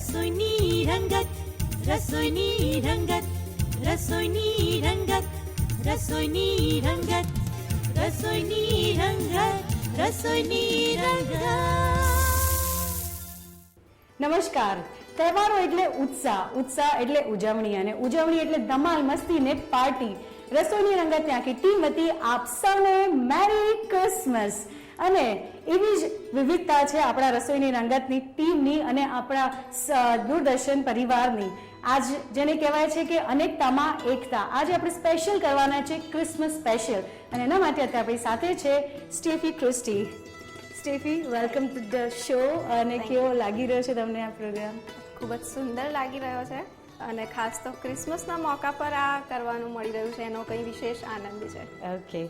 રસોઈની રંગત, રસોઈની રંગત, રસોઈની રંગત, રસોઈની રંગત, રસોઈની રંગત, રસોઈની રંગત. નમસ્કાર. તહેવારો એટલે ઉત્સાહ, ઉત્સાહ એટલે ઉજવણી, અને ઉજવણી એટલે ધમાલ, મસ્તી ને પાર્ટી. રસોઈની રંગત ત્યાંથી ટીમ વતી આપ સૌને મેરી ક્રિસમસ. અને એવી જ વિવિધતા છે આપણા રસોઈની રંગતની ટીમની અને આપણા દૂરદર્શન પરિવારની. આજ જેને કહેવાય છે કે અનેકતામાં એકતા. આજે આપણે સ્પેશિયલ કરવાના છે ક્રિસમસ સ્પેશિયલ, અને એના માટે અત્યારે આપણી સાથે છે Steffi Christie. Steffi, welcome to the show. અને કેવો લાગી રહ્યો છે તમને આ પ્રોગ્રામ? ખૂબ જ સુંદર લાગી રહ્યો છે, અને ખાસ તો ક્રિસમસના મોકા પર આ કરવાનું મળી રહ્યું છે એનો કંઈ વિશેષ આનંદ છે. ઓકે,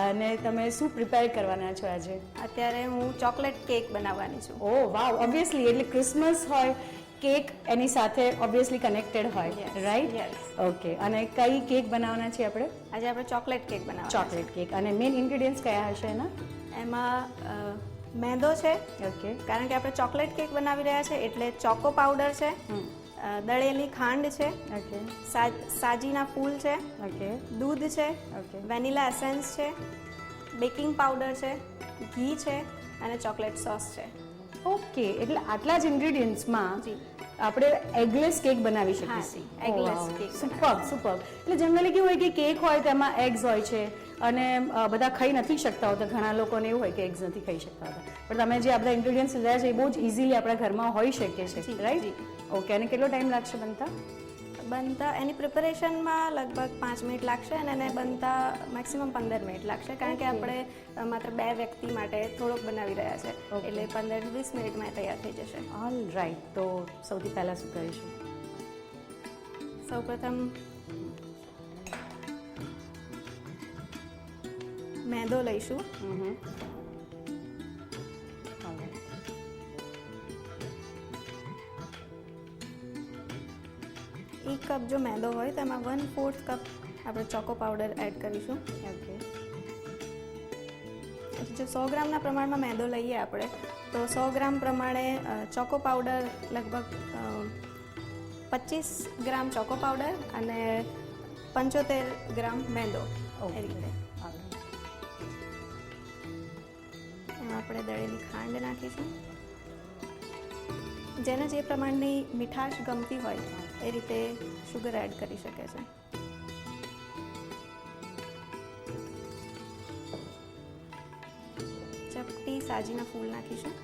અને તમે શું પ્રિપેર કરવાના છો આજે? અત્યારે હું ચોકલેટ કેક બનાવવાની છું. ઓ વાવ, ઓબ્વિયસલી એટલે ક્રિસમસ હોય, કેક એની સાથે ઓબ્વિયસલી કનેક્ટેડ હોય, રાઈટ? ઓકે, અને કઈ કેક બનાવવાના છે આપણે? આજે આપણે ચોકલેટ કેક બનાવવાના. Chocolate cake. અને મેઇન ઇન્ગ્રેડિયન્ટ્સ કયા હશે એના? એમાં મેંદો છે, ઓકે, કારણ કે આપણે ચોકલેટ કેક બનાવી રહ્યા છે એટલે ચોકો પાવડર છે, દળેલી ખાંડ છે, ઓકે, સાજીના ફૂલ છે, ઓકે, દૂધ છે, ઓકે, વેનીલા એસેન્સ છે, બેકિંગ પાવડર છે, ઘી છે અને ચોકલેટ સોસ છે. ઓકે. એટલે આટલા જ ઇન્ગ્રેડિયન્ટ્સમાં જી આપણે એગલેસ કેક બનાવી હા શકીએ. જી, એગલેસ કેક. Super super. એટલે જનરલી કેવું હોય કે કેક હોય તેમાં એગ્સ હોય છે, અને બધા ખાઈ નથી શકતા હોતા. ઘણા લોકોને એવું હોય કે એગ્સ નથી ખાઈ શકતા હોતા, પણ તમે જે આ બધા ઇન્ગ્રેડિયન્ટ્સ લીધા છે એ બહુ જ ઇઝીલી આપણા ઘરમાં હોઈ શકે છે, રાઈટ? ઓકે. અને કેટલો ટાઈમ લાગશે બનતા? એની પ્રિપરેશનમાં લગભગ 5 મિનિટ લાગશે, અને એને બનતા મેક્સિમમ 15 મિનિટ લાગશે, કારણ કે આપણે માત્ર 2 વ્યક્તિ માટે થોડોક બનાવી રહ્યા છે, એટલે 15-20 મિનિટમાં તૈયાર થઈ જશે. All right. તો સૌથી પહેલાં શું કરીશું? સૌપ્રથમ મેંદો લઈશું. એક કપ જો મેંદો હોય તો એમાં 1/4 કપ આપણે ચોકો પાવડર એડ કરીશું. ઓકે. જો 100 ગ્રામના પ્રમાણમાં મેંદો લઈએ આપણે, તો 100 ગ્રામ પ્રમાણે ચોકો પાવડર લગભગ 25 ગ્રામ ચોકો પાવડર અને 75 ગ્રામ મેંદો, એ રીતે. એમાં આપણે દળેલી ખાંડ નાખીશું. જેને જે પ્રમાણની મીઠાશ ગમતી હોય એ રીતે શુગર એડ કરી શકે છે. ચપટી સાજીના ફૂલ નાખીશું.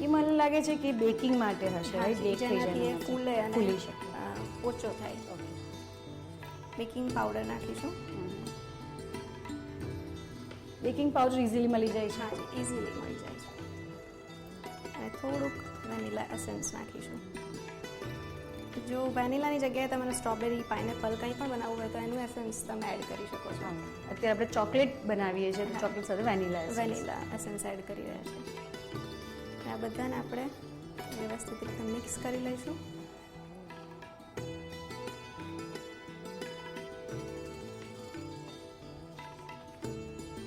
એ મને લાગે છે કે બેકિંગ માટે હશે, રાઈટ? બેક થઈ જેનાથી એ જાય, ફૂલે અને ફૂલી શકે. ઓછો થાય. બેકિંગ પાવડર નાખીશું. બેકિંગ પાવડર ઇઝીલી મળી જાય છે. હા, ઇઝીલી મળી જાય છે. અને થોડુંક વેનીલા એસેન્સ નાખીશું. જો વેનીલાની જગ્યાએ તમારે સ્ટ્રોબેરી, પાઇનેપલ કંઈ પણ બનાવવું હોય તો એનું એસેન્સ તમે એડ કરી શકો છો. અત્યારે આપણે ચોકલેટ બનાવીએ છીએ તો ચોકલેટ સાથે વેનીલા એસેન્સ એડ કરી રહ્યા છે. આ બધાને આપણે વ્યવસ્થિત રીતે મિક્સ કરી લઈશું.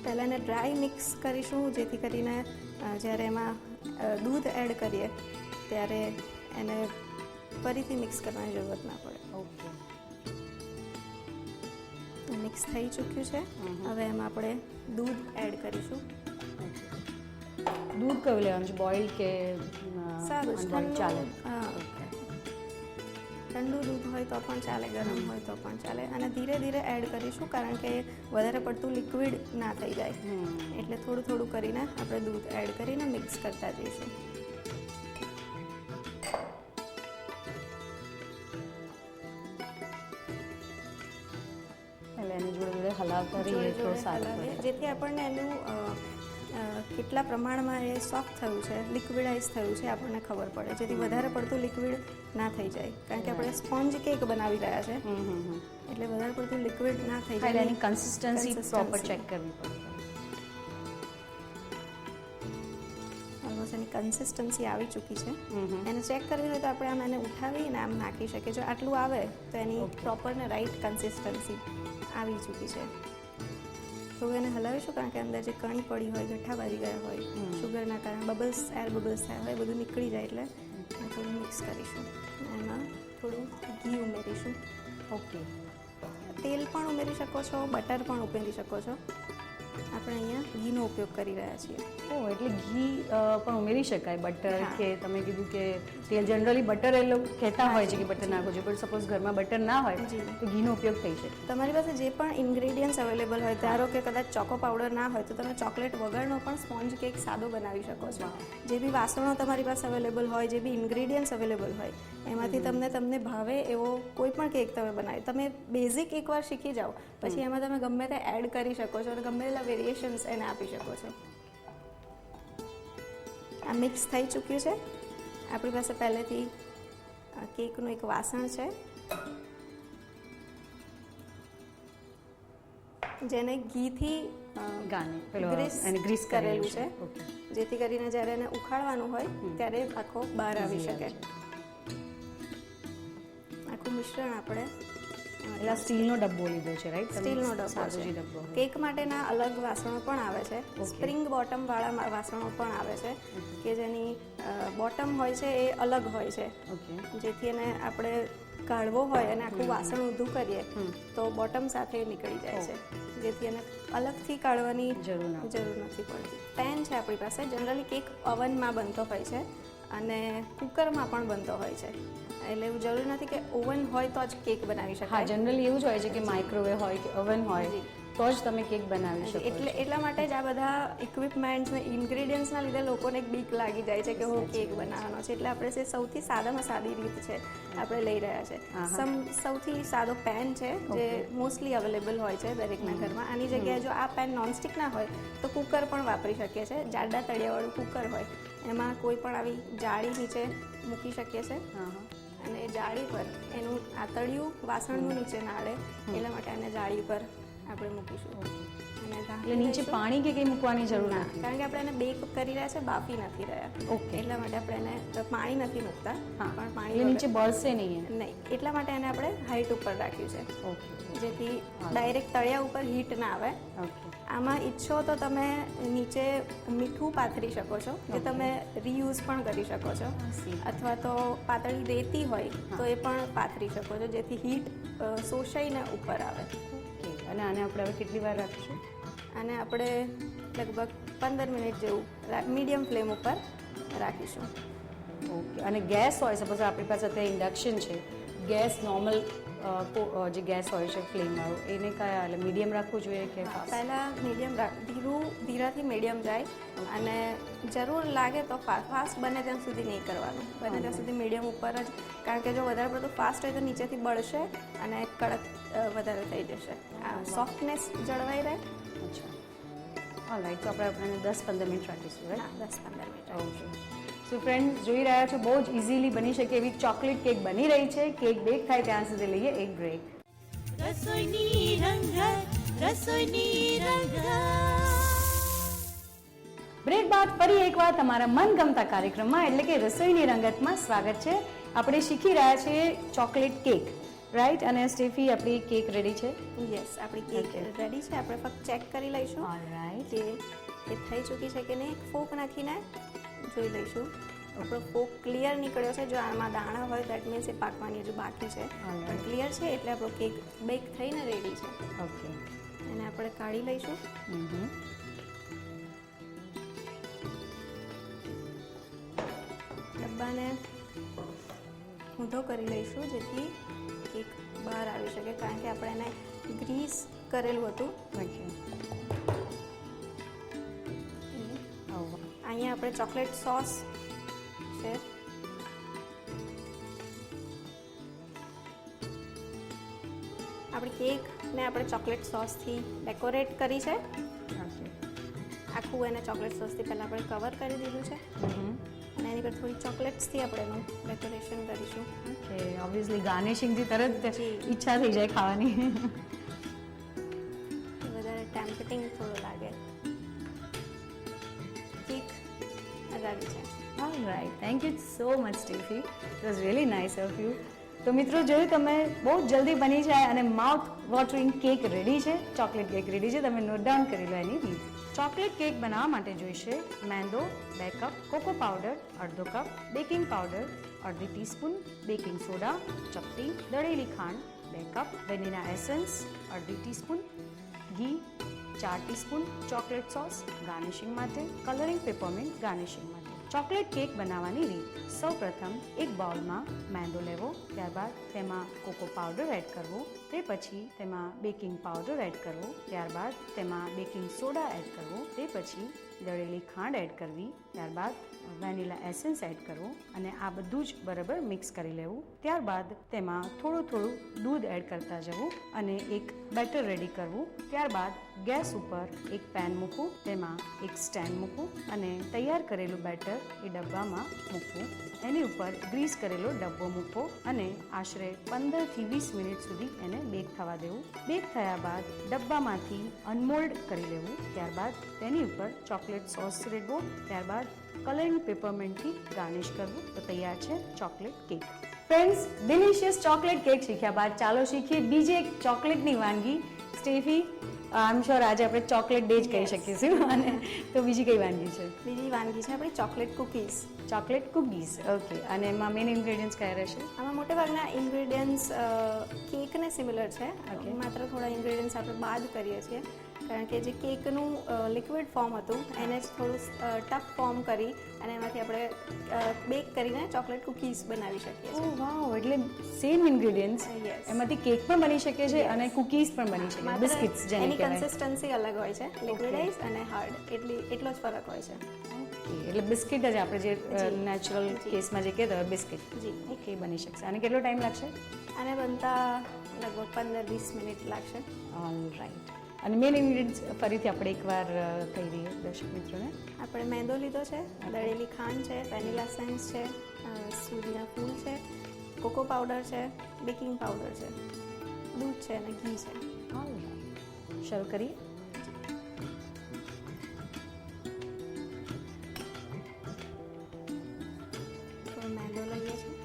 પહેલાં એને ડ્રાય મિક્સ કરીશું, જેથી કરીને જ્યારે એમાં દૂધ એડ કરીએ ત્યારે એને ફરીથી મિક્સ કરવાની જરૂરત ના પડે. ઓકે. મિક્સ થઈ ચૂક્યું છે. હવે એમાં આપણે દૂધ એડ કરીશું. દૂધ કયું લેવાનું છે? બોઇલ કે સારું unboiled ચાલે? ઠંડુ દૂધ હોય તો પણ ચાલે, ગરમ હોય તો પણ ચાલે. અને ધીરે ધીરે એડ કરીશું, કારણ કે વધારે પડતું લિક્વિડ ના થઈ જાય, એટલે થોડું થોડું કરીને આપણે દૂધ એડ કરીને મિક્સ કરતા જઈશું. એની જોડે જોડે હલાવતા રહીએ તો સારું પડે, જેથી આપણને એનું કેટલા પ્રમાણમાં એ સોફ્ટ થયું છે, લિક્વિડાઇઝ થયું છે આપણને ખબર પડે, જેથી વધારે પડતું લિક્વિડ ના થઈ જાય, કારણ કે આપણે સ્પોન્જ કેક બનાવી રહ્યા છે, એટલે વધારે પડતું લિક્વિડ ના થઈ જાય. એની કન્સિસ્ટન્સી પ્રોપર ચેક કરવી પડે. ઓલમોસ્ટ એની કન્સિસ્ટન્સી આવી ચૂકી છે. એને ચેક કરવી હોય તો આપણે આમ એને ઉઠાવીને આમ નાખી શકીએ. જો આટલું આવે તો એની પ્રોપર ને રાઈટ કન્સિસ્ટન્સી આવી ચૂકી છે. થોડું એને હલાવીશું, કારણ કે અંદર જે કણી પડી હોય, ગઠ્ઠા બાજી ગયા હોય શુગરના કારણે, એર બબલ્સ થયા હોય, બધું નીકળી જાય, એટલે થોડું મિક્સ કરીશું. એમાં થોડું ઘી ઉમેરીશું. ઓકે. તેલ પણ ઉમેરી શકો છો, બટર પણ ઉમેરી શકો છો. આપણે અહીંયા ઘીનો ઉપયોગ કરી રહ્યા છીએ. ઓ એટલે ઘી પણ ઉમેરી શકાય, બટર હા. કે તમે કીધું કે તેલ, જનરલી બટર એ લોકો કહેતા હોય છે કે બટર નાખો છો, પણ સપોઝ ઘરમાં બટર ના હોય જી. તો ઘીનો ઉપયોગ થઈ શકે. તમારી પાસે જે પણ ઇન્ગ્રેડિયન્ટ્સ અવેલેબલ હોય, ધારો કે કદાચ ચોકો પાવડર ના હોય તો તમે ચોકલેટ વગરનો પણ સ્પોન્જ કેક સાદો બનાવી શકો છો. જે બી વાસણો તમારી પાસે અવેલેબલ હોય, જે બી ઇન્ગ્રેડિયન્ટ્સ અવેલેબલ હોય, એમાંથી તમને ભાવે એવો કોઈ પણ કેક તમે બનાવી. તમે બેઝિક એકવાર શીખી જાઓ પછી એમાં તમે ગમે તે એડ કરી શકો છો અને ગમે તેટલા વેરિએશન્સ એને આપી શકો છો. આ મિક્સ થઈ ચૂક્યું છે. આપણી પાસે પહેલેથી કેકનું એક વાસણ છે જેને ઘીથી ગાને પેલો ગ્રીસ એને ગ્રીસ કરેલું છે, ઓકે. જેથી કરીને જ્યારે એને ઉખાડવાનું હોય ત્યારે આખો બહાર આવી શકે. આખું મિશ્રણ આપણે એટલે આ સ્ટીલનો ડબ્બો લીધો છે, રાઈટ? સ્ટીલનો ડબ્બો સાદો જે છે. ડબ્બો હોય. કેક માટેના અલગ વાસણો પણ આવે છે. સ્પ્રિંગ બોટમ વાળા વાસણો પણ આવે છે કે જેની બોટમ હોય છે એ અલગ હોય છે, ઓકે. જેથી એને આપણે કાઢવો હોય અને આખું વાસણ ઊંધું કરીએ તો બોટમ સાથે નીકળી જાય છે, જેથી એને અલગથી કાઢવાની જરૂર ના જરૂર નથી પડતી. પેન છે આપણી પાસે. જનરલી કેક ઓવનમાં બનતો હોય છે અને કુકરમાં પણ બનતો હોય છે, એટલે એવું જરૂરી નથી કે ઓવન હોય તો જ કેક બનાવી હા, શકાય. જનરલી એવું જ હોય છે કે માઇક્રોવેવ હોય કે ઓવન હોય જી. તો જ તમે કેક બનાવી શકો. એટલા માટે જ આ બધા ઇક્વિપમેન્ટ્સ ને ઇન્ગ્રેડિયન્ટ્સના લીધે લોકોને એક બીક લાગી જાય છે કે હું કેક બનાવવાનો છે. એટલે આપણે સૌથી સાદામાં સાદી રીત છે આપણે લઈ રહ્યા છે. સૌથી સાદો પેન છે જે મોસ્ટલી અવેલેબલ હોય છે દરેકના ઘરમાં. આની જગ્યાએ જો આ પેન નોનસ્ટિક ના હોય તો કુકર પણ વાપરી શકીએ છીએ. જાડા તળિયાવાળું કુકર હોય એમાં કોઈ પણ આવી જાળી નીચે મૂકી શકીએ છીએ અને એ જાળી પર એનું આતળિયું વાસણનું નીચે ના અડે એટલા માટે આને જાળી પર આપણે મૂકીશું. અને એટલે નીચે પાણી કે કંઈ મૂકવાની જરૂર ના, નથી. કારણ કે આપણે એને બેક કરી રહ્યા છે, બાફી નથી રહ્યા. ઓકે. એટલા માટે આપણે એને પાણી નથી મૂકતા. હા, પણ પાણી એટલે નીચે બળશે નહીં એ. નહીં, એટલા માટે એને આપણે હાઈટ ઉપર રાખ્યું છે, ઓકે. જેથી ડાયરેક્ટ તળિયા ઉપર હીટ ના આવે. ઓકે. આમાં ઈચ્છો તો તમે નીચે મીઠું પાથરી શકો છો, જે તમે રીયુઝ પણ કરી શકો છો, અથવા તો પાતળી રેતી હોય તો એ પણ પાથરી શકો છો, જેથી હીટ શોષાઈને ઉપર આવે. ઓકે. અને આને આપણે હવે કેટલી વાર રાખીશું? અને આપણે લગભગ 15 મિનિટ જેવું મીડિયમ ફ્લેમ ઉપર રાખીશું. ઓકે. અને ગેસ હોય, સપોઝ આપણી પાસે અત્યારે ઇન્ડક્શન છે, ગેસ નોર્મલ જે ગેસ હોય છે ફ્લેમવાળો, એને કયા એટલે મીડિયમ રાખવું જોઈએ કે ફાસ્ટ? પહેલાં મીડિયમ ધીરાથી મીડિયમ જાય અને જરૂર લાગે તો ફાસ્ટ બને ત્યાં સુધી નહીં કરવાનું. બને ત્યાં સુધી મીડિયમ ઉપર જ, કારણ કે જો વધારે પડતું ફાસ્ટ હોય તો નીચેથી બળશે અને કડક વધારે થઈ જશે. આ સોફ્ટનેસ જળવાઈ રહે. અચ્છા. હા, રાઈટ. તો આપણે 10-15 મિનિટ રાખીશું, right? 10-15 minute. Okay. So friends, જોઈ રહ્યા છો, બહુ જ ઇઝીલી બની શકે એવી ચોકલેટ કેક બની રહી છે. કેક બેક થાય ત્યાં સુધી લઈએ એક બ્રેક. રસોઈની રંગત, રસોઈની રંગત. બ્રેક બાદ ફરી એકવાર તમારા મનગમતા કાર્યક્રમમાં એટલે કે રસોઈની રંગતમાં સ્વાગત છે. આપણે શીખી રહ્યા છીએ ચોકલેટ કેક, રાઈટ? અને સ્ટેફી, આપણી કેક રેડી છે? યસ, આપણી કેક રેડી છે. આપણે ફક્ત ચેક કરી લઈશું ઓલરાઈટ. કે એ થઈ ચૂકી છે કે નહીં. એક ફોક નાખીને જોઈ લઈશું. આપણો ફોક ક્લિયર નીકળ્યો છે. જો આમાં દાણા હોય દેટ મીન્સ એ પાકવાની હજુ બાકી છે, પણ ક્લિયર છે એટલે આપણો કેક બેક થઈને રેડી છે. ઓકે. એને આપણે કાઢી લઈશું. ડબ્બાને ઊંધો કરી લઈશું જેથી કેક બહાર આવી શકે, કારણ કે આપણે એને ગ્રીસ કરેલું હતું. ઓકે. અહીંયા આપણે ચોકલેટ સોસ છે. આપણી કેકને આપણે ચોકલેટ સોસથી ડેકોરેટ કરી છે. આખું એને ચોકલેટ સોસથી પહેલાં આપણે કવર કરી દીધું છે અને એની પર થોડી ચોકલેટ્સથી આપણે એનું ડેકોરેશન કરીશું. ઓકે. ઓબ્વિયસલી ગાર્નિશિંગથી તરત ઈચ્છા થઈ જાય ખાવાની. વધારે ટેમ્પટિંગ થોડું લાગે. કેક રેડી છે. Alright. Thank you so much Steffi. It was really nice of you. તો મિત્રો, જોયું તમે, બહુ જલ્દી બની જાય અને માઉથ વોટરિંગ કેક રેડી છે. ચોકલેટ કેક રેડી છે. તમે નોટ ડાઉન કરી લો એની રીત. ચોકલેટ કેક બનાવવા માટે જોઈશે મેંદો 2 કપ, કોકો પાવડર અડધો કપ, બેકિંગ પાવડર અડધી ટીસ્પૂન, બેકિંગ સોડા, ચપટી, દળેલી ખાંડ 2 કપ, વેનીલા એસેન્સ અડધી ટીસ્પૂન, ઘી 4 ટીસ્પૂન, ચોકલેટ સોસ ગાર્નિશિંગ માટે, કલરિંગ પેપરમિન્ટ ગાર્નિશિંગ માટે. ચોકલેટ કેક બનાવવાની રીત. સૌપ્રથમ એક બાઉલમાં મેંદો લેવો, ત્યારબાદ તેમાં કોકો પાવડર એડ કરવો, તે પછી તેમાં બેકિંગ પાવડર એડ કરવો, ત્યારબાદ તેમાં બેકિંગ સોડા એડ કરવો, તે પછી દળેલી ખાંડ એડ કરવી, ત્યારબાદ વેનીલા એસેન્સ એડ કરવો અને આ બધું જ બરાબર મિક્સ કરી લેવું. ત્યારબાદ તેમાં થોડું દૂધ એડ કરતા જવું અને એક બેટર રેડી કરવું. ત્યારબાદ ગેસ ઉપર એક પેન મૂકવું, તેમાં એક સ્ટેન્ડ મૂકવું અને તૈયાર કરેલું બેટર એ ડબ્બામાં મૂકવું. એની ઉપર ગ્રીસ કરેલો ડબ્બો મૂકવો અને આશરે 15 થી 20 મિનિટ સુધી એને બેક થવા દેવું. બેક થયા બાદ ડબ્બામાંથી અનમોલ્ડ કરી લેવું. ત્યારબાદ તેની ઉપર ચોકલેટ સોસ રેડવો, ત્યારબાદ કલરિંગ પેપરમેન્ટથી ગાર્નિશ કરવું. તો તૈયાર છે chocolate cake. Friends, delicious chocolate cake શીખ્યા બાદ ચાલો શીખીએ બીજી એક ચોકલેટની વાનગી. સ્ટેફી, આઈ એમ શ્યોર આજે આપણે ચોકલેટ ડે જ કહી શકીશું. અને તો બીજી કઈ વાનગી છે? બીજી વાનગી છે આપણી chocolate cookies. Chocolate cookies. Okay. અને એમાં મેઇન ઇન્ગ્રેડિયન્ટ્સ કયા રહેશે? આમાં મોટેભાગના ઇન્ગ્રેડિયન્ટ્સ કેકને સિમિલર છે. માત્ર થોડા ઇન્ગ્રેડિયન્ટ્સ આપણે બાદ કરીએ છીએ કારણ કે જે કેકનું લિક્વિડ ફોર્મ હતું એને જ થોડું ટફ ફોર્મ કરી અને એમાંથી આપણે બેક કરીને ચોકલેટ કૂકીઝ બનાવી શકીએ છીએ. ઓહ વાવ, એટલે સેમ ઇન્ગ્રેડિયન્ટ્સ Yes. એમાંથી કેક પણ બની શકે છે અને કૂકીઝ પણ બની શકે છે, બિસ્કિટ્સ જેને એની કહેવાય. કન્સિસ્ટન્સી અલગ હોય છે, લિક્વિડાઇઝ અને હાર્ડ, એટલો જ ફરક હોય છે. Okay, એટલે બિસ્કિટ જ આપણે જે નેચરલ કેસમાં જે કહેતા હોય બિસ્કિટ. જી. ઓકે, બની શકશે. અને કેટલો ટાઈમ લાગશે? આને બનતા લગભગ 15-20 મિનિટ લાગશે. All right. અને મેઇન ઇન્ગ્રેડિયન્ટ્સ ફરીથી આપણે એકવાર કહી દઈએ દર્શક મિત્રોને. આપણે મેંદો લીધો છે, દળેલી ખાંડ છે, વેનીલા એસેન્સ છે, સૂજીના ફૂલ છે, કોકો પાવડર છે, બેકિંગ પાવડર છે, દૂધ છે અને ઘી છે. ઓલ રાઈટ, શરૂ કરીએ. થોડો મેંદો લઈએ છીએ.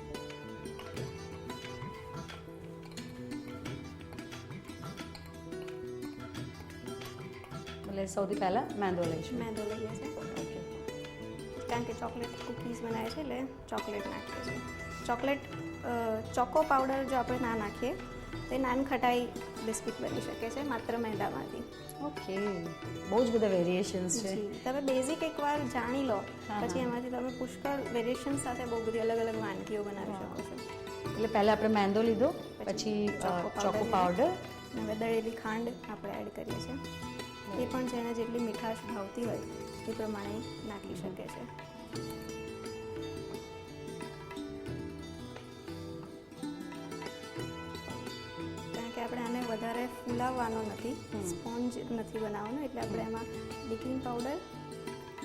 એટલે સૌથી પહેલાં મેંદો લઈશું. મેંદો લઈએ છીએ ઓકે. કારણ કે ચોકલેટ કૂકીઝ બનાવે છે એટલે ચોકલેટ નાખીએ છીએ. ચોકલેટ ચોકો પાવડર જો આપણે ના નાખીએ તો નાનખટાઈ બિસ્કિટ બની શકે છે માત્ર મેંદામાંથી. ઓકે, બહુ જ બધા વેરિએશન્સ છે. જી, તમે બેઝિક એકવાર જાણી લો પછી એમાંથી તમે પુષ્કળ વેરિએશન સાથે બહુ બધી અલગ અલગ વાનગીઓ બનાવી શકો છો. એટલે પહેલાં આપણે મેંદો લીધો, પછી ચોકો પાવડર, હવે દળેલી ખાંડ આપણે એડ કરીએ છીએ. એ પણ જેને જેટલી મીઠાશ ભાવતી હોય એ પ્રમાણે નાખી શકે છે. કારણ કે આપણે આને વધારે ફૂલાવવાનો નથી, સ્પોન્જ નથી બનાવવાનો, એટલે આપણે એમાં બેકિંગ પાવડર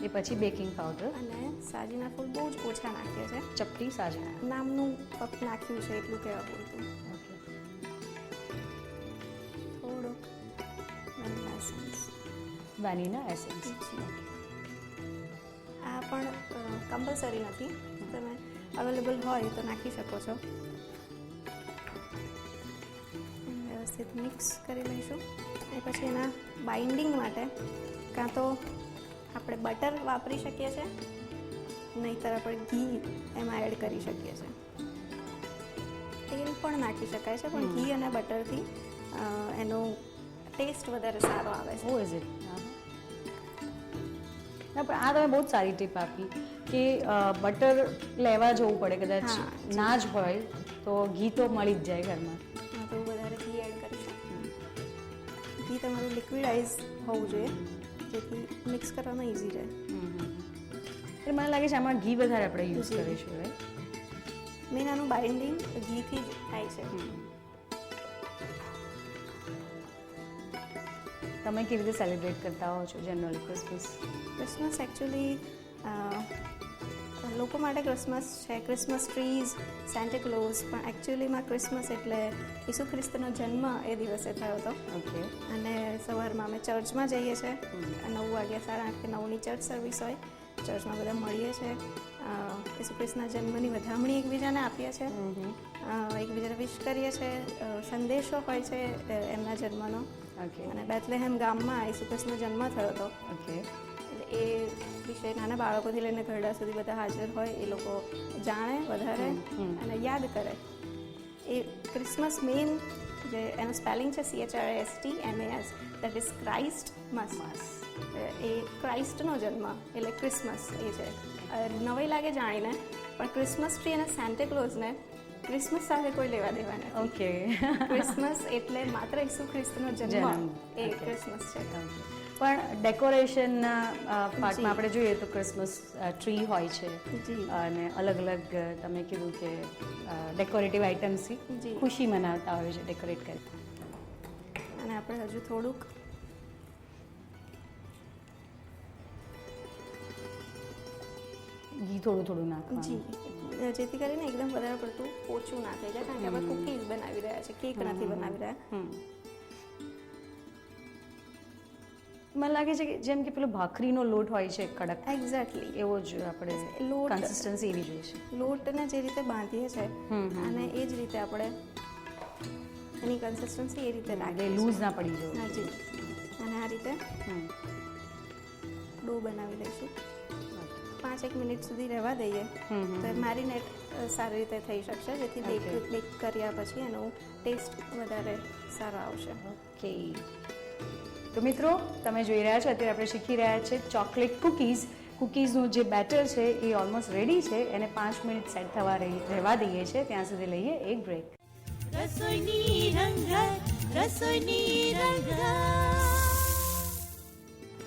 એ પછી બેકિંગ પાવડર અને સાજીના ફૂલ બહુ જ ઓછા નાખીએ છીએ. ચપટી સાજણા. નામનું ફક્ત નાખ્યું છે એટલું કહેવા પૂરતું. ઓકે. થોડુંક વેનીલા એસેન્સ. Vanilla essence. આ પણ કમ્પલસરી નથી, તમે અવેલેબલ હોય તો નાખી શકો છો. વ્યવસ્થિત મિક્સ કરી લઈશું અને પછી એના બાઇન્ડિંગ માટે કાં તો આપણે બટર વાપરી શકીએ છીએ, નહીંતર આપણે ઘી એમાં એડ કરી શકીએ છીએ. તેલ પણ નાખી શકાય છે પણ ઘી અને બટરથી એનો ટેસ્ટ વધારે સારો આવે છે. ઓ ઇઝ ઇટ? ના, પણ આ તમે બહુ જ સારી ટીપ આપી કે બટર લેવા જવું પડે, કદાચ ના જ હોય તો ઘી તો મળી જ જાય ઘરમાં. હા, તો વધારે ઘી એડ કરીશું. ઘી તમારું લિક્વિડાઇઝ હોવું જોઈએ જેથી મિક્સ કરવામાં ઇઝી રહે. એટલે મને લાગે છે આમાં ઘી વધારે આપણે યુઝ કરીશું, રાઈટ? મેન આનું બાઇન્ડિંગ ઘીથી જ થાય છે. તમે કેવી રીતે સેલિબ્રેટ કરતા હો છો જનરલી ક્રિસમસ? ક્રિસમસ એકચ્યુઅલી લોકો માટે ક્રિસમસ છે, ક્રિસમસ ટ્રીઝ, સેન્ટા ક્લોઝ, પણ એકચ્યુઅલીમાં ક્રિસમસ એટલે ઈસુ ખ્રિસ્તનો જન્મ એ દિવસે થયો હતો. ઓકે. અને સવારમાં અમે ચર્ચમાં જઈએ છીએ, 9 વાગ્યા 8:30 કે 9ની ચર્ચ સર્વિસ હોય, ચર્ચમાં બધા મળીએ છીએ, ઈસુ ખ્રિસ્તના જન્મની વધામણી એકબીજાને આપીએ છીએ, એકબીજાને વિશ કરીએ છીએ, સંદેશો હોય છે એમના જન્મનો. ઓકે. અને બેથલેહેમ ગામમાં ઈસુ ખ્રિસ્તનો જન્મ થયો હતો. ઓકે. એટલે એ વિષય નાના બાળકોથી લઈને ઘરડા સુધી બધા હાજર હોય, એ લોકો જાણે વધારે અને યાદ કરે. એ ક્રિસમસ મેઇન જે એનું સ્પેલિંગ છે CHRISTMAS, દેટ ઇઝ ક્રાઇસ્ટ મસ. એ ક્રાઇસ્ટનો જન્મ એટલે ક્રિસમસ એ છે. નવાઈ લાગે જાણીને, પણ ક્રિસમસ ટ્રી અને સેન્ટાક્લોઝને ક્રિસમસ સાથે કોઈ લેવા દેવા નથી. ઓકે. ક્રિસમસ એટલે માત્ર ઈસુ ખ્રિસ્તનો જન્મ, એ ક્રિસમસ છે. પણ ડેકોરેશનના પાર્ટમાં આપણે જોઈએ તો ક્રિસમસ ટ્રી હોય છે જી. અને અલગ અલગ તમે કીધું કે ડેકોરેટિવ આઇટમ્સથી જી. ખુશી મનાવતા હોય છે ડેકોરેટ કરી. અને આપણે હજુ થોડુંક ઘી થોડું થોડું નાખવાનું. જી, જેથી કરીને એકદમ વધારે પડતું ઓછું ના થઈ જાય, કારણ કે આપણે કુકીઝ બનાવી રહ્યા છે, કેક નથી બનાવી રહ્યા. મને લાગે છે કે જેમ કે પેલો ભાખરીનો લોટ હોય છે કડક, એક્ઝેક્ટલી એવો જ આપણે લોટ કન્સિસ્ટન્સી એવી જોઈએ છે. લોટને જે રીતે બાંધીએ છે અને એ જ રીતે આપણે એની કન્સિસ્ટન્સી એ રીતે રાખીએ. લૂઝ ના પડી જવું. હા જી. અને આ રીતે ડો બનાવી લઈશું. 5-1 મિનિટ સુધી રહેવા દઈએ તો મેરિનેટ સારી રીતે થઈ શકશે, જેથી બેક કર્યા પછી એનો ટેસ્ટ વધારે સારો આવશે. ઓકે. તો મિત્રો તમે જોઈ રહ્યા છો અત્યારે આપણે શીખી રહ્યા છે ચોકલેટ કૂકીઝ. કૂકીઝનું જે બેટર છે એ ઓલમોસ્ટ રેડી છે, એને 5 મિનિટ સેટ થવા રહેવા દઈએ છીએ. ત્યાં સુધી લઈએ એક બ્રેક. રસોઈની રંગત, રસોઈની રંગત.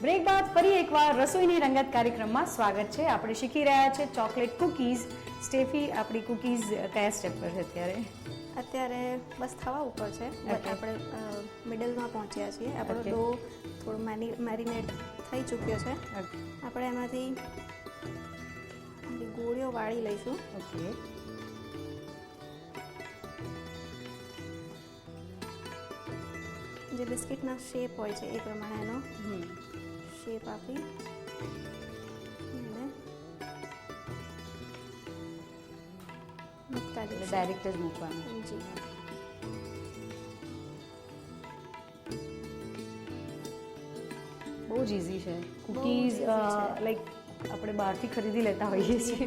બ્રેક બાદ ફરી એકવાર રસોઈની રંગત કાર્યક્રમમાં સ્વાગત છે. આપણે શીખી રહ્યા છે ચોકલેટ કૂકીઝ. સ્ટેફી, આપણી કૂકીઝ કયા સ્ટેપ પર છે અત્યારે? અત્યારે બસ થવા ઉપર છે, બટ આપણે મિડલમાં પહોંચ્યા છીએ. આપણો ડો થોડો મેરિનેટ થઈ ચૂક્યો છે. આપણે એમાંથી ગોળીઓ વાળી લઈશું. ઓકે. જે બિસ્કિટના શેપ હોય છે એ પ્રમાણે એનો શેપ આપી અને મૂકતા જઈશું. ડાયરેક્ટ જ મૂકવાનું. જી. બહુ જ ઇઝી છે કૂકીઝ. લાઈક આપણે બહારથી ખરીદી લેતા હોઈએ છીએ,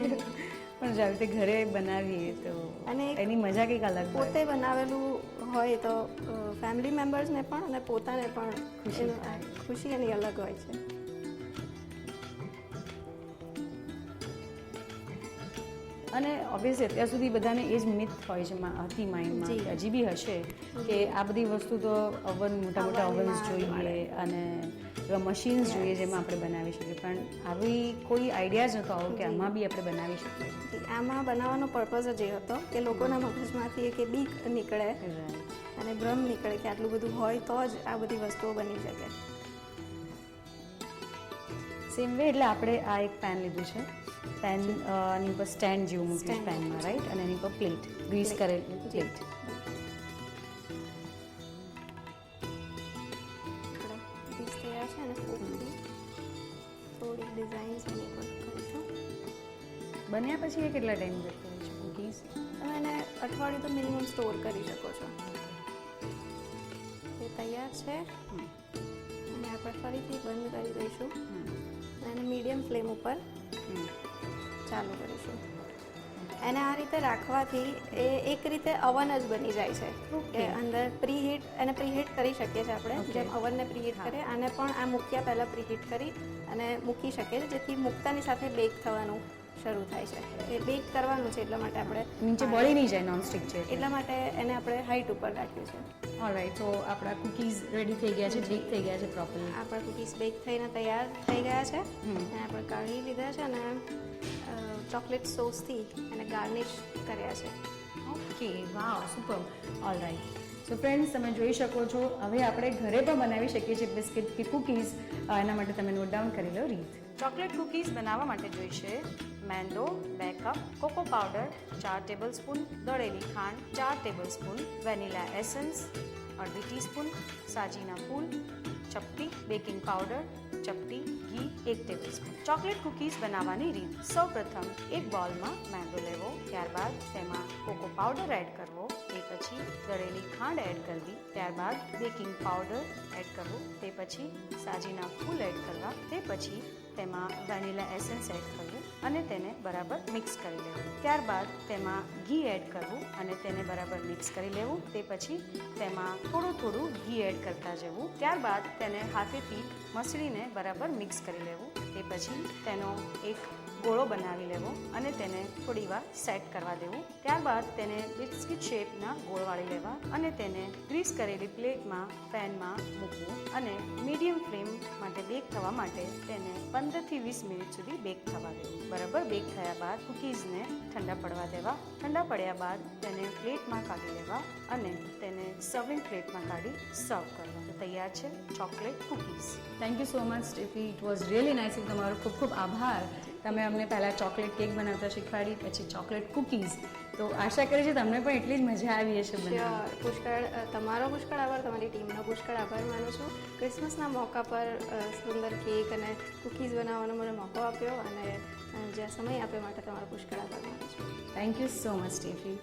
પણ જ્યારે તે ઘરે બનાવીએ તો અને એની મજા કંઈક અલગ હોય. પોતે બનાવેલું હોય તો ફેમિલી મેમ્બર્સને પણ અને પોતાને પણ ખુશી એની અલગ હોય છે. અને ઓબ્વિયસલી અત્યાર સુધી બધાને એ જ મિથ હોય છે હતી માઇન્ડમાં, હજી બી હશે, કે આ બધી વસ્તુ તો મોટા મોટા ઓવન્સ જોઈએ અને મશીન્સ જોઈએ જેમાં આપણે બનાવી શકીએ, પણ આવી કોઈ આઈડિયા જ નહોતો આવો કે આમાં બી આપણે બનાવી શકીએ. આમાં બનાવવાનો પર્પઝ જ એ હતો કે લોકોના મગજમાંથી એક બીક નીકળે અને ભ્રમ નીકળે કે આટલું બધું હોય તો જ આ બધી વસ્તુઓ બની શકે. સેમ વે એટલે આપણે આ એક પેન લીધું છે. પેનની ઉપર સ્ટેન્ડ જેવું મૂક્યું છે પેનમાં, રાઈટ? અને એની ઉપર પ્લેટ, ગ્રીસ કરેલી પ્લેટ. પીસ તૈયાર છે અને ફોકથી થોડીક ડિઝાઇન્સ એની પર કરીશું. બન્યા પછી એ કેટલા ટાઈમ જતો હોય છે કૂકીઝ? તમે એને અઠવાડિયું તો મિનિમમ સ્ટોર કરી શકો છો. એ તૈયાર છે અને આપણે ફરીથી બંધ કરી દઈશું અને એને મીડિયમ ફ્લેમ ઉપર ચાલુ કરીશું. એને આ રીતે રાખવાથી એ એક રીતે અવન જ બની જાય છે કે અંદર પ્રીહીટ કરી શકીએ છીએ આપણે, જેમ અવનને પ્રીહીટ કરીએ આને પણ આ મૂક્યા પહેલાં પ્રીહીટ કરી અને મૂકી શકીએ છીએ, જેથી મૂકતાની સાથે બેક થવાનું શરૂ થાય છે. એ બેક કરવાનું છે એટલા માટે આપણે નીચે બળી નહીં જાય, નોનસ્ટિક છે એટલા માટે એને આપણે હાઈટ ઉપર રાખ્યું છે. ઓલરાઈટ. તો આપણા કૂકીઝ રેડી થઈ ગયા છે, બેક થઈ ગયા છે પ્રોપરલી. આપણા કૂકીઝ બેક થઈને તૈયાર થઈ ગયા છે અને આપણે કાઢી લીધા છે અને ચોકલેટ સોસથી એને ગાર્નિશ કર્યા છે. ઓકે, વાવ, સુપર. ઓલરાઈટ. સો ફ્રેન્ડ્સ, તમે જોઈ શકો છો હવે આપણે ઘરે પણ બનાવી શકીએ છીએ બિસ્કિટ કે કૂકીઝ. એના માટે તમે નોટ ડાઉન કરી લો રીત. ચોકલેટ કૂકીઝ બનાવવા માટે જોઈશે મેંદો 2 કપ, કોકો પાવડર 4 ટેબલસ્પૂન, દળેલી ખાંડ 4 ટેબલસ્પૂન, વેનીલા એસન્સ 1/2 ટીસ્પૂન, સાજીના ફૂલ, ચપટી બેકિંગ પાવડર ચપટી ઘી 1 ટેબલસ્પૂન. ચોકલેટ કૂકીઝ બનાવવાની રીત. સૌપ્રથમ એક બોલમાં મેંદો લેવો, ત્યારબાદ તેમાં કોકો પાવડર એડ કરવો, તે પછી દળેલી ખાંડ એડ કરવી, ત્યારબાદ બેકિંગ પાવડર એડ કરવું, તે પછી સાજીના ફૂલ એડ કરવા, તે પછી તેમાં વેનીલા એસેન્સ એડ કરવું અને તેને બરાબર મિક્સ કરી લેવું. ત્યારબાદ તેમાં ઘી એડ કરવું અને તેને બરાબર મિક્સ કરી લેવું. તે પછી તેમાં થોડું ઘી એડ કરતા જવું. ત્યારબાદ તેને હાથેથી મસળીને બરાબર મિક્સ કરી લેવું. તે પછી તેનો એક ગોળો બનાવી લેવો અને તેને થોડી વાર સેટ કરવા દેવું. ત્યારબાદ તેને બિસ્કિટ શેપના ગોળ વાળી લેવા અને તેને ગ્રીસ કરેલી પ્લેટમાં પેનમાં મૂકવું અને મીડિયમ ફ્લેમ માટે બેક થવા માટે તેને 15 થી 20 મિનિટ સુધી બેક થવા દેવું. બરાબર બેક થયા બાદ કૂકીઝને ઠંડા પડવા દેવા. ઠંડા પડ્યા બાદ તેને પ્લેટમાં કાઢી લેવા અને તેને સર્વિંગ પ્લેટમાં કાઢી સર્વ કરવા. તો તૈયાર છે chocolate cookies. Thank you so much Steffi. It was really nice. તમારો ખૂબ ખૂબ આભાર. તમે અમને પહેલાં ચોકલેટ કેક બનાવતા શીખવાડી, પછી ચોકલેટ કૂકીઝ. તો આશા કરી છે તમને પણ એટલી જ મજા આવી હશે બનાવવામાં. પુષ્કળ તમારો પુષ્કળ આભાર, તમારી ટીમનો પુષ્કળ આભાર માનું છું. ક્રિસમસના મોકા પર સુંદર કેક અને કૂકીઝ બનાવવાનો મને મોકો આપ્યો અને જે સમય આપ્યો માટે તમારો પુષ્કળ આભાર માનું છું. Thank you so much Steffi.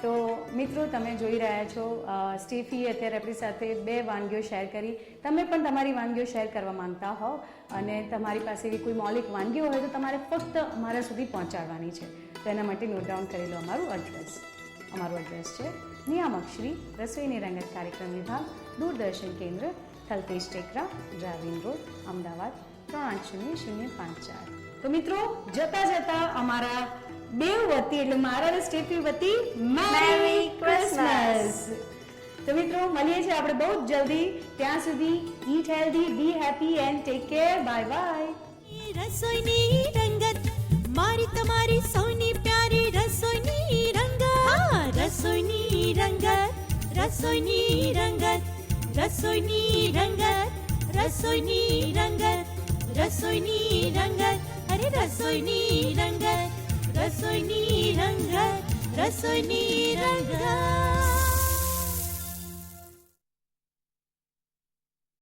તો મિત્રો તમે જોઈ રહ્યા છો સ્ટેફીએ અત્યારે આપણી સાથે 2 વાનગીઓ શેર કરી. તમે પણ તમારી વાનગીઓ શેર કરવા માંગતા હોવ અને તમારી પાસે એવી કોઈ મૌલિક વાનગીઓ હોય તો તમારે ફક્ત અમારા સુધી પહોંચાડવાની છે. તો એના માટે નોટ ડાઉન કરી લો અમારું એડ્રેસ છે નિયામક શ્રી રસોઈની રંગત કાર્યક્રમ વિભાગ, દૂરદર્શન કેન્દ્ર, થલતેજ ટેકરા, ડ્રાઇવિંગ રોડ, અમદાવાદ 380054. તો મિત્રો જતા જતા અમારા બેવ વતી એટલે મારા અને સ્ટેફી વતી મેરી ક્રિસમસ. તો મિત્રો મળીએ છીએ આપણે બહુ જ જલ્દી. ત્યાં સુધી ઈટ healthy, B happy and take care. Bye bye. રસોઈની રંગત મારી તમારી સૌની પ્યારી રસોઈની રંગત. હા, રસોઈની રંગત, રસોઈની રંગત, રસોઈની રંગત, રસોઈની રંગત, રસોઈની રંગત, અરે રસોઈની રંગત, રસોઈની રંગત, રસોઈની રંગત.